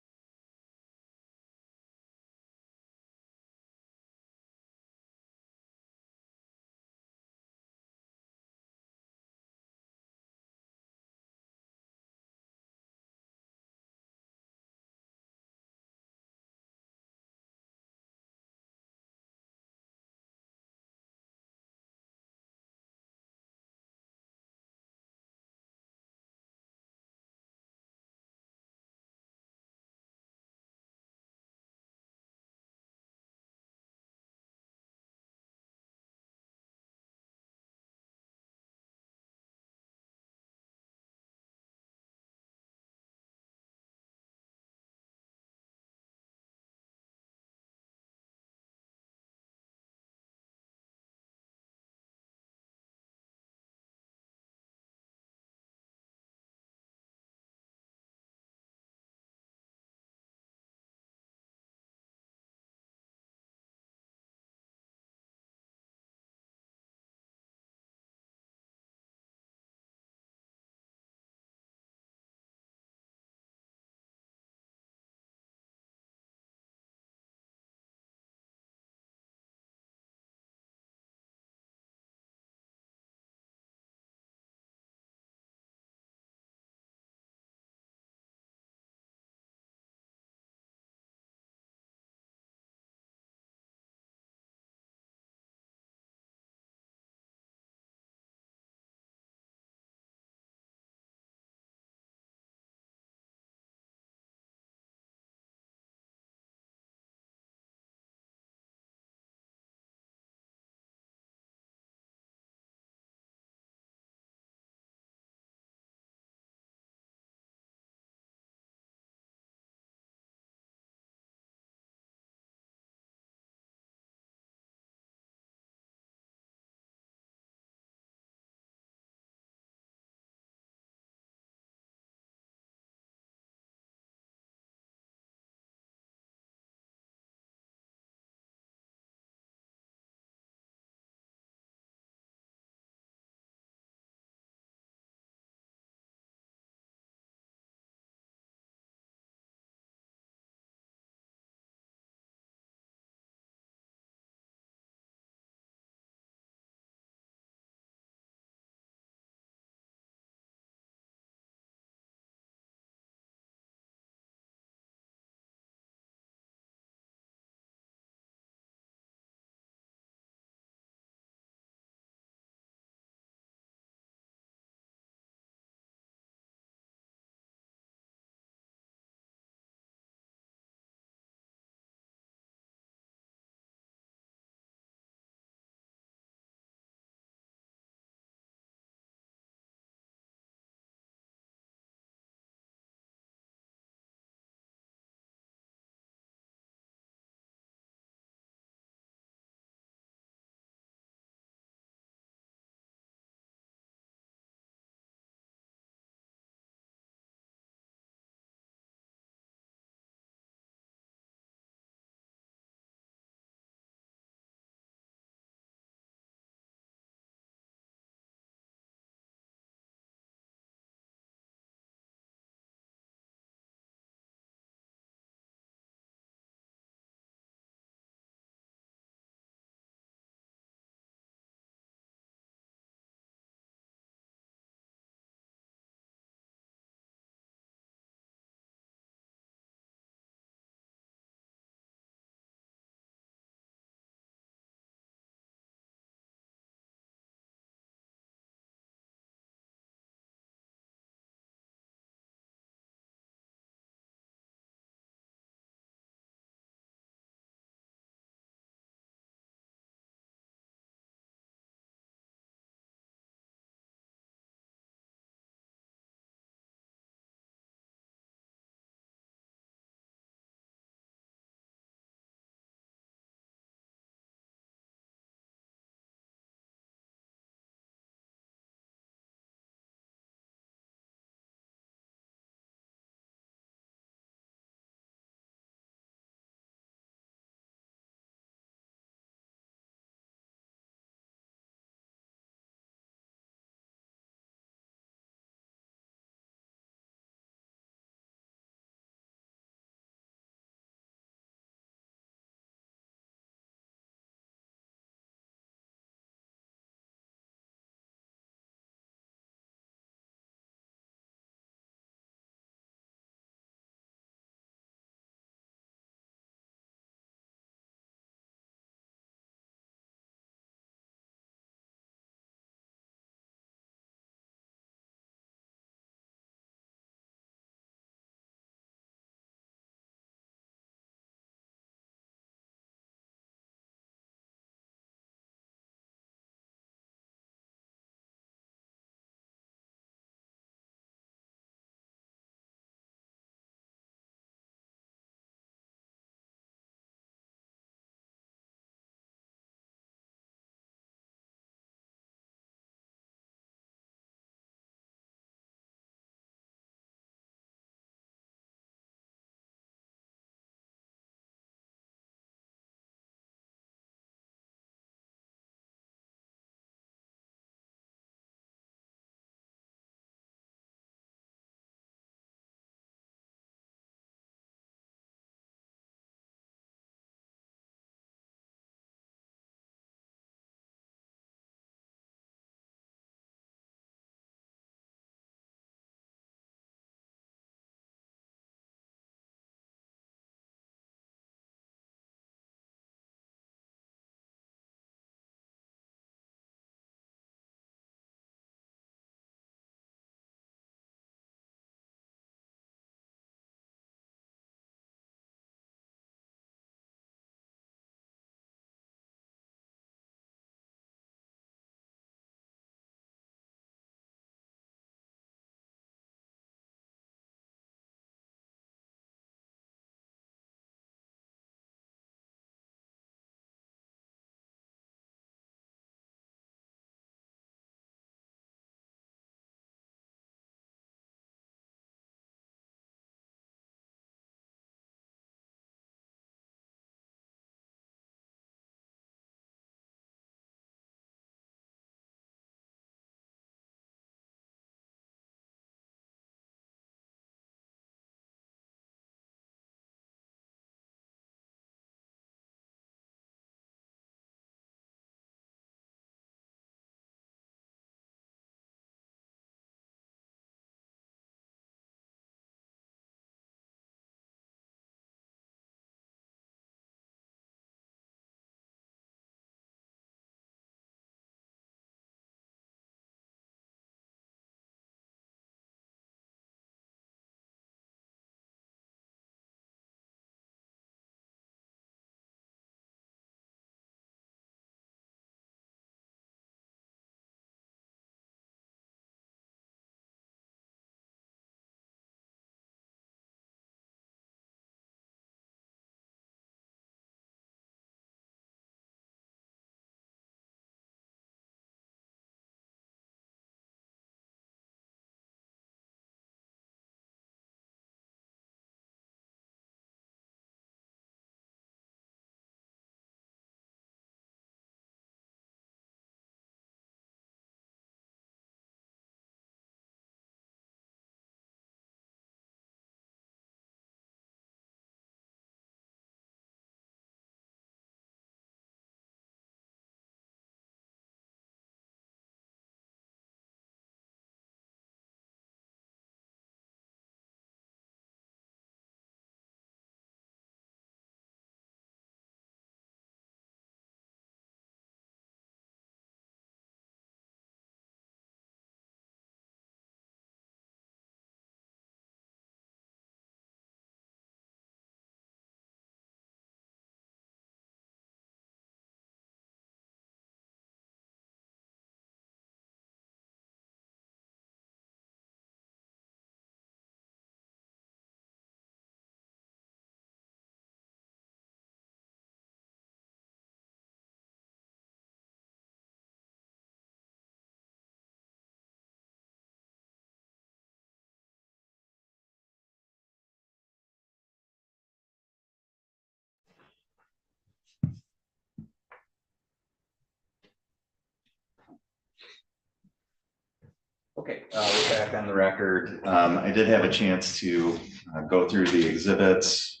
Okay, we're back on the record. I did have a chance to go through the exhibits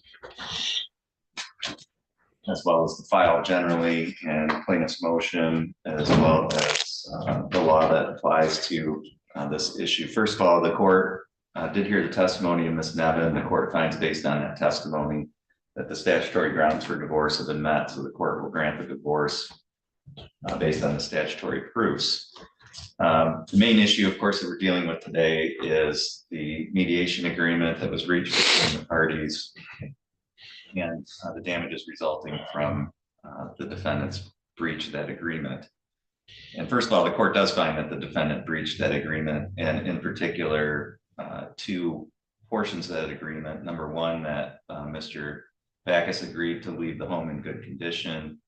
as well as the file generally and plaintiff's motion, as well as the law that applies to this issue. First of all, the court did hear the testimony of Ms. Nevin. The court finds based on that testimony that the statutory grounds for divorce have been met, so the court will grant the divorce based on the statutory proofs. The main issue, of course, that we're dealing with today is the mediation agreement that was reached between the parties and the damages resulting from the defendant's breach of that agreement. And first of all, the court does find that the defendant breached that agreement, and in particular, two portions of that agreement. Number one, that Mr. Backus agreed to leave the home in good condition.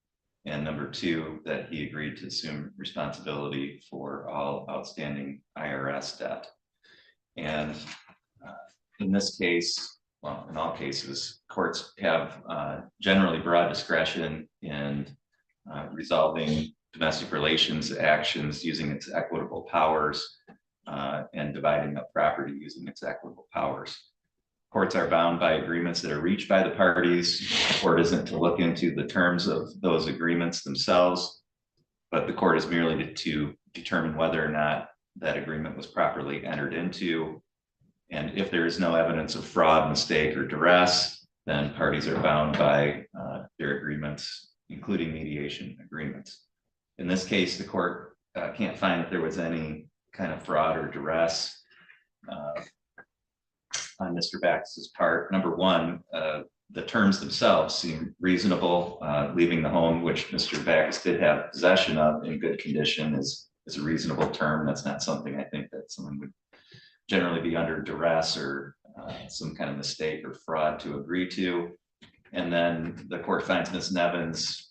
And number two, that he agreed to assume responsibility for all outstanding IRS debt. And in this case, well, in all cases, courts have generally broad discretion in resolving domestic relations actions using its equitable powers and dividing up property using its equitable powers. Courts are bound by agreements that are reached by the parties. The court isn't to look into the terms of those agreements themselves, but the court is merely to determine whether or not that agreement was properly entered into. And if there is no evidence of fraud, mistake, or duress, then parties are bound by their agreements, including mediation agreements. In this case, the court can't find that there was any kind of fraud or duress on Mr. Backus's part. Number one, the terms themselves seem reasonable. Leaving the home, which Mr. Backus did have possession of in good condition, is a reasonable term. That's not something I think that someone would generally be under duress or some kind of mistake or fraud to agree to. And then the court finds Ms. Nevin's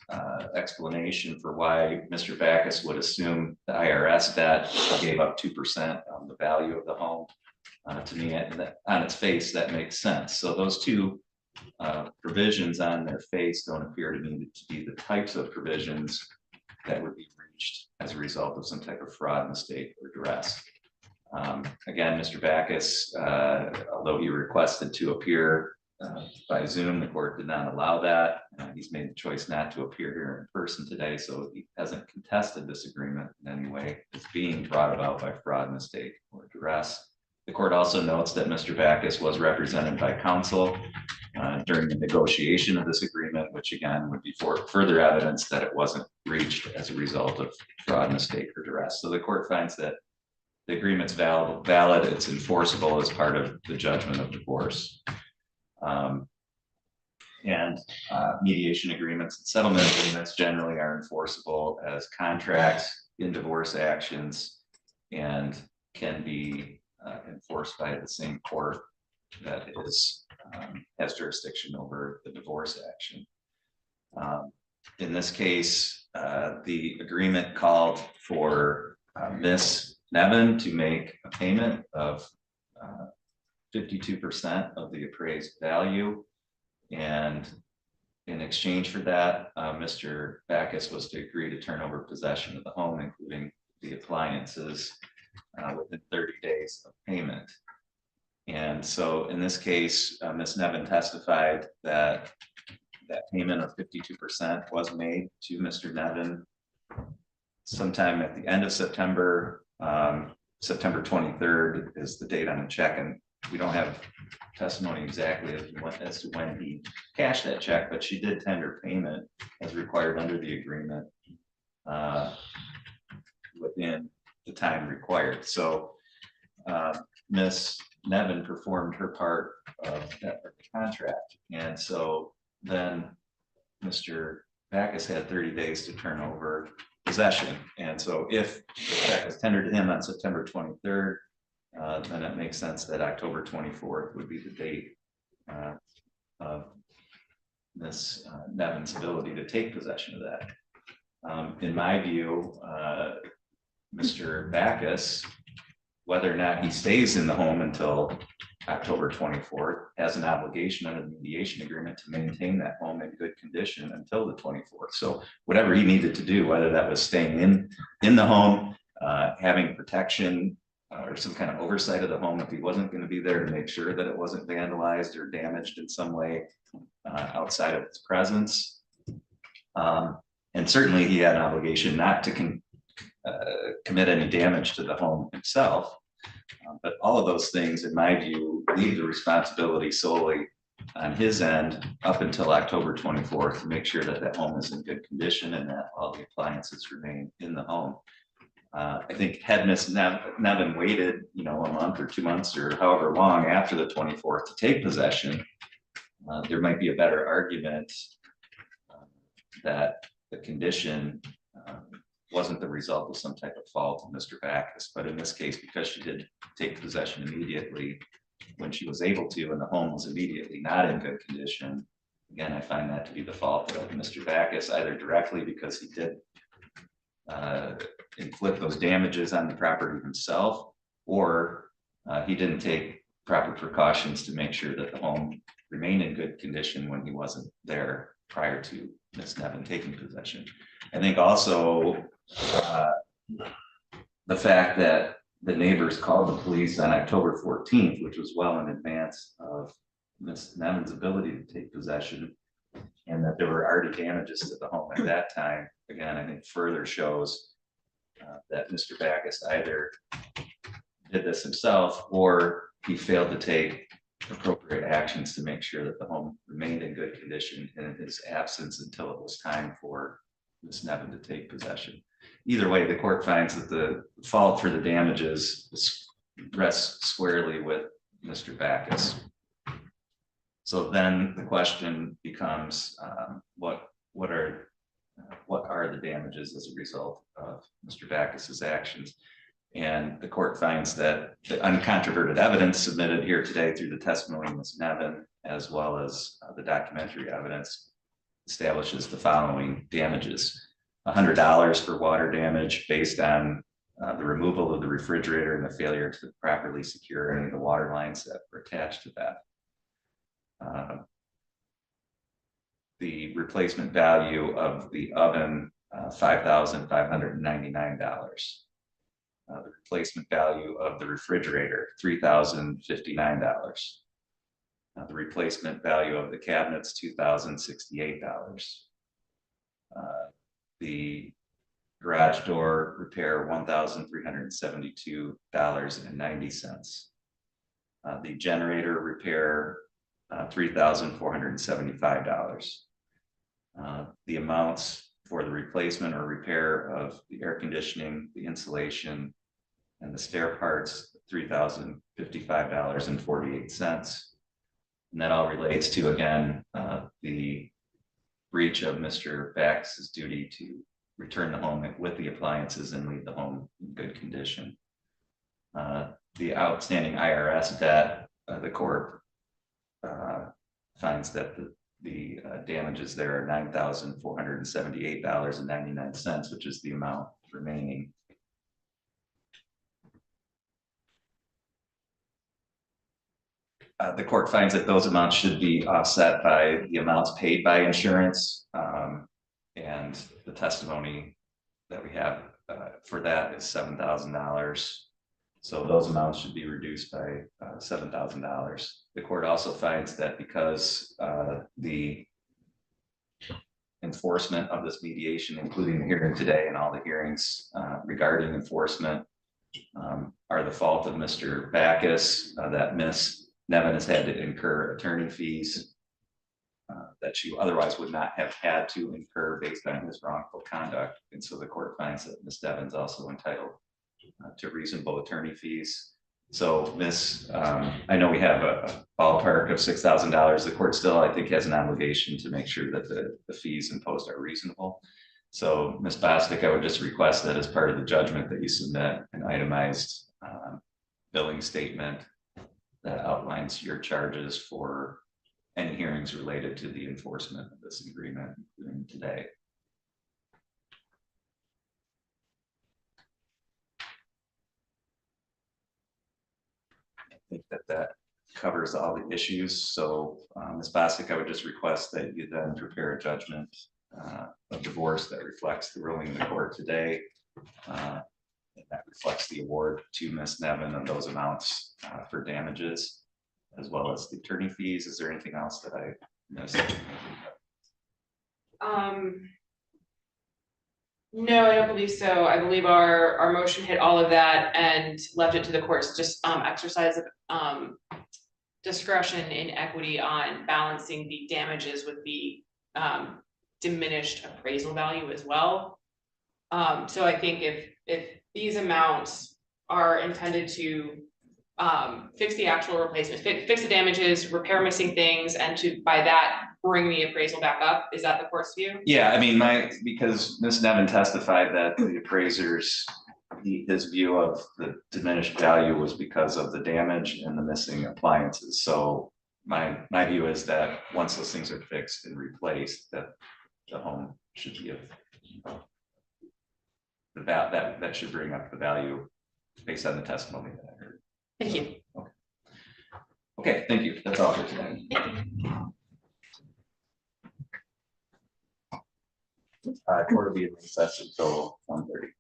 explanation for why Mr. Backus would assume the IRS debt, gave up 2% on the value of the home. To me, on its face, that makes sense. So those two provisions on their face don't appear to me to be the types of provisions that would be breached as a result of some type of fraud, mistake, or duress. Again, Mr. Backus, although he requested to appear by Zoom, the court did not allow that. He's made the choice not to appear here in person today, so he hasn't contested this agreement in any way. It's being brought about by fraud, mistake, or duress. The court also notes that Mr. Backus was represented by counsel during the negotiation of this agreement, which again would be for further evidence that it wasn't reached as a result of fraud, mistake, or duress. So the court finds that the agreement's valid, it's enforceable as part of the judgment of divorce. Mediation agreements and settlement agreements generally are enforceable as contracts in divorce actions and can be enforced by the same court that has jurisdiction over the divorce action. In this case, the agreement called for Ms. Nevin to make a payment of 52% of the appraised value, and in exchange for that, Mr. Backus was to agree to turn over possession of the home, including the appliances, within 30 days of payment. And so in this case, Ms. Nevin testified that that payment of 52% was made to Mr. Nevin sometime at the end of September. September 23rd is the date on the check, and we don't have testimony exactly as to when he cashed that check, but she did tender payment as required under the agreement within the time required. So Ms. Nevin performed her part of that contract, and so then Mr. Backus had 30 days to turn over possession. And so if the check was tendered to him on September 23rd, then it makes sense that October 24th would be the date of Ms. Nevin's ability to take possession of that. In my view, Mr. Backus, whether or not he stays in the home until October 24th, has an obligation under the mediation agreement to maintain that home in good condition until the 24th. So whatever he needed to do, whether that was staying in the home, having protection or some kind of oversight of the home if he wasn't going to be there to make sure that it wasn't vandalized or damaged in some way outside of its presence. And certainly he had an obligation not to commit any damage to the home himself. But all of those things, in my view, leave the responsibility solely on his end up until October 24th to make sure that that home is in good condition and that all the appliances remain in the home. I think had Ms. Nevin waited, a month or 2 months or however long after the 24th to take possession, there might be a better argument that the condition wasn't the result of some type of fault of Mr. Backus. But in this case, because she did take possession immediately when she was able to, and the home was immediately not in good condition, again, I find that to be the fault of Mr. Backus, either directly because he did inflict those damages on the property himself, or he didn't take proper precautions to make sure that the home remained in good condition when he wasn't there prior to Ms. Nevin taking possession. I think also the fact that the neighbors called the police on October 14th, which was well in advance of Ms. Nevin's ability to take possession, and that there were already damages to the home at that time, again, I think further shows that Mr. Backus either did this himself or he failed to take appropriate actions to make sure that the home remained in good condition in his absence until it was time for Ms. Nevin to take possession. Either way, the court finds that the fault for the damages rests squarely with Mr. Backus. So then the question becomes, what are the damages as a result of Mr. Backus's actions? And the court finds that the uncontroverted evidence submitted here today through the testimony of Ms. Nevin, as well as the documentary evidence, establishes the following damages: $100 for water damage based on the removal of the refrigerator and the failure to properly secure any of the water lines that were attached to that. The replacement value of the oven, $5,599. The replacement value of the refrigerator, $3,059. The replacement value of the cabinets, $2,068. The garage door repair, $1,372.90. The generator repair, $3,475. The amounts for the replacement or repair of the air conditioning, the insulation, and the stair parts, $3,055.48. And that all relates to, again, the breach of Mr. Backus's duty to return the home with the appliances and leave the home in good condition. The outstanding IRS debt, the court finds that the damages there are $9,478.99, which is the amount remaining. The court finds that those amounts should be offset by the amounts paid by insurance, and the testimony that we have for that is $7,000. So those amounts should be reduced by $7,000. The court also finds that because the enforcement of this mediation, including the hearing today and all the hearings regarding enforcement, are the fault of Mr. Backus, that Ms. Nevin has had to incur attorney fees that she otherwise would not have had to incur based on his wrongful conduct. And so the court finds that Ms. Nevin's also entitled to reasonable attorney fees. So I know we have a ballpark of $6,000. The court still, I think, has an obligation to make sure that the fees imposed are reasonable. So Ms. Bostic, I would just request that as part of the judgment that you submit an itemized billing statement that outlines your charges for any hearings related to the enforcement of this agreement, including today. I think that covers all the issues. So Ms. Bostic, I would just request that you then prepare a judgment of divorce that reflects the ruling of the court today. In that reflects the award to Ms. Nevin of those amounts for damages, as well as the attorney fees. Is there anything else that I missed? No, I don't believe so. I believe our motion hit all of that and left it to the courts, just exercise of discretion in equity on balancing the damages with the diminished appraisal value as well. So I think if these amounts are intended to fix the actual replacement, fix the damages, repair missing things, and to by that bring the appraisal back up, is that the court's view? Yeah, I mean, because Ms. Nevin testified that the appraisers, his view of the diminished value was because of the damage and the missing appliances. So my view is that once those things are fixed and replaced, that the home should be that should bring up the value based on the testimony that I heard. Thank you. Okay, thank you. That's all for today. Court will be in recess until 1:30.